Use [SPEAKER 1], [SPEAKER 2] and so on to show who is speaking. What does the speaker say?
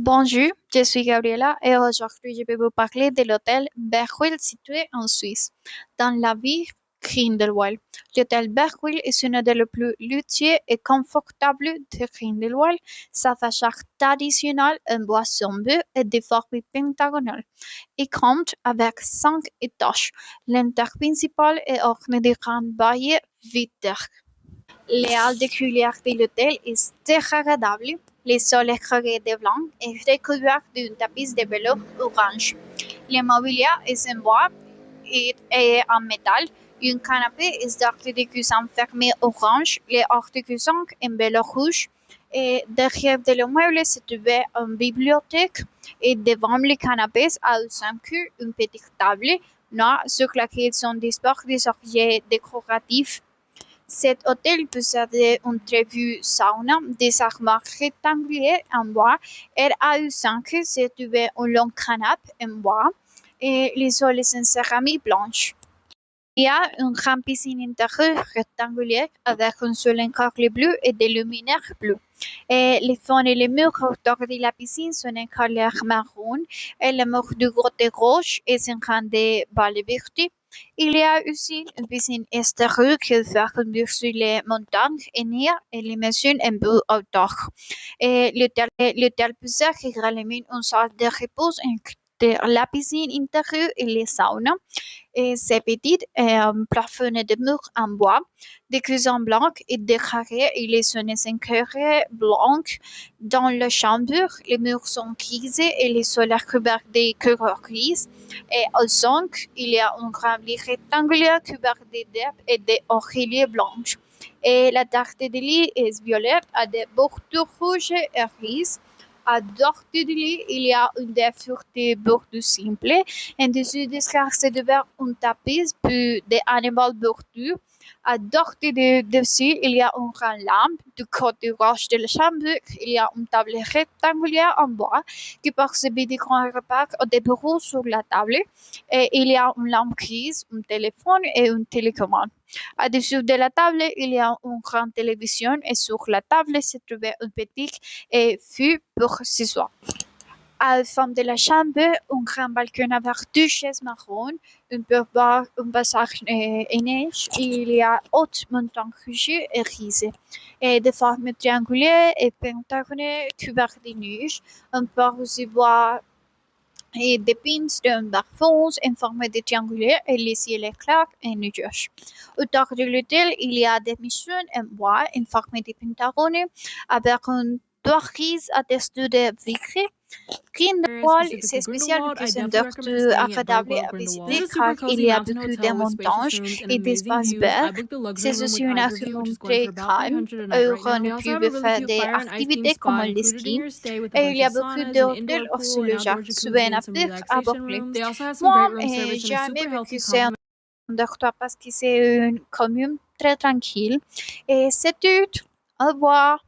[SPEAKER 1] Bonjour, je suis Gabriela et aujourd'hui je vais vous parler de l'hôtel Bergwil situé en Suisse, dans la ville Grindelwald. L'hôtel Bergwil est une des plus luxueux et confortables de Grindelwald. Sa façade traditionnelle en bois sombre et de forme pentagonale. Il compte avec 5 étages. L'entrée principale est ornée de grandes baies vitrées. Les halles de cuillère de l'hôtel est très agréable. Le sol est carré de blanc et recouvert d'une tapis de velours orange. Le mobilier est en bois et en métal. Une canapé est d'arc de cuisson fermé orange, les arcs de cuisson en velours rouge. Et derrière le meuble se trouvait une bibliothèque et devant le canapé, à une petite table noire sur laquelle sont disposés des objets décoratifs. Cet hôtel possède une très vue sauna, des armoires rectangulaires en bois et à U5 se trouvait un long canapé en bois et les sols en céramique blanche. Il y a une grande piscine intérieure rectangulaire avec un sol en carrelage bleu et des luminaires bleus. Et les fonds et les murs autour de la piscine sont en couleur marron et le mur du côté gauche est en grande balle verte. Il y a aussi une piscine extérieure qui fait conduire sur les montagnes et les machines un peu autour. Et l'hôtel possède également une salle de repos entre la piscine intérieure et les saunas. Et c'est petit et plafonné de murs en bois, des cuissons blancs et des carrés et les fenêtres en carré blanc. Dans la chambre, les murs sont grisés et les sols couverts de couleurs grises. Et au centre, il y a un grand lit rectangulaire couvert de nappes et d'oreillers blanches. Et la tarte de lit est violette à des bordures rouges et grises. À droite du lit, il y a une défure de bordures simples. En dessous des scarres se trouve un tapis puis des animaux bordures. À droite dessus, il y a une grande lampe. Du côté gauche de la chambre, il y a une table rectangulaire en bois qui peut servir de grand repas ou de bureau sur la table. Et il y a une lampe grise, un téléphone et une télécommande. Au-dessus de la table, il y a une grande télévision et sur la table se trouvait une petite fût pour s'asseoir. À la fin de la chambre, un grand balcon avec 2 chaises marron, un passage en neige, il y a haute montagne rouge et grise, et de forme triangulaire et pentagonale couvertes de neige. On peut aussi voir des pins d'un barfons en forme de triangulaire et les ciels est clair et nuageux. Autour de l'hôtel, il y a des maisons en bois en forme de pentagone avec une toit grise à-dessus de vitrées. Grindelwald, c'est spécial
[SPEAKER 2] Grindelwald, I
[SPEAKER 1] que c'est un
[SPEAKER 2] definitely recommend
[SPEAKER 1] endroit
[SPEAKER 2] staying at
[SPEAKER 1] agréable
[SPEAKER 2] Bergwald
[SPEAKER 1] à
[SPEAKER 2] Grindelwald.
[SPEAKER 1] visiter
[SPEAKER 2] This is a
[SPEAKER 1] car
[SPEAKER 2] super cozy
[SPEAKER 1] il y a
[SPEAKER 2] mountain
[SPEAKER 1] beaucoup de
[SPEAKER 2] hotel with spacious
[SPEAKER 1] montagnes
[SPEAKER 2] rooms and
[SPEAKER 1] et
[SPEAKER 2] amazing
[SPEAKER 1] d'espaces
[SPEAKER 2] views. I
[SPEAKER 1] verts.
[SPEAKER 2] booked the luxury
[SPEAKER 1] C'est
[SPEAKER 2] room
[SPEAKER 1] aussi
[SPEAKER 2] with
[SPEAKER 1] un
[SPEAKER 2] Iberview, which is going
[SPEAKER 1] très
[SPEAKER 2] for about
[SPEAKER 1] calme
[SPEAKER 2] $300 a night right
[SPEAKER 1] où
[SPEAKER 2] now.
[SPEAKER 1] on
[SPEAKER 2] They also
[SPEAKER 1] peut
[SPEAKER 2] have a really
[SPEAKER 1] faire
[SPEAKER 2] cute
[SPEAKER 1] des
[SPEAKER 2] fire and ice themed
[SPEAKER 1] activités comme
[SPEAKER 2] spa
[SPEAKER 1] le
[SPEAKER 2] included in
[SPEAKER 1] ski.
[SPEAKER 2] your stay with a
[SPEAKER 1] Et il
[SPEAKER 2] bunch
[SPEAKER 1] y a
[SPEAKER 2] of
[SPEAKER 1] beaucoup
[SPEAKER 2] saunas, an indoor
[SPEAKER 1] d'hôtels
[SPEAKER 2] pool,
[SPEAKER 1] sur
[SPEAKER 2] an
[SPEAKER 1] le
[SPEAKER 2] outdoor
[SPEAKER 1] genre
[SPEAKER 2] jacuzzi,
[SPEAKER 1] souvent
[SPEAKER 2] and some
[SPEAKER 1] aptes à
[SPEAKER 2] relaxation
[SPEAKER 1] Berkeley.
[SPEAKER 2] rooms. They also have some
[SPEAKER 1] Moi,
[SPEAKER 2] great room service and a
[SPEAKER 1] jamais
[SPEAKER 2] super
[SPEAKER 1] vécu
[SPEAKER 2] healthy
[SPEAKER 1] c'est un
[SPEAKER 2] compliment.
[SPEAKER 1] endroit parce que c'est une commune très tranquille et c'est tout. Au revoir.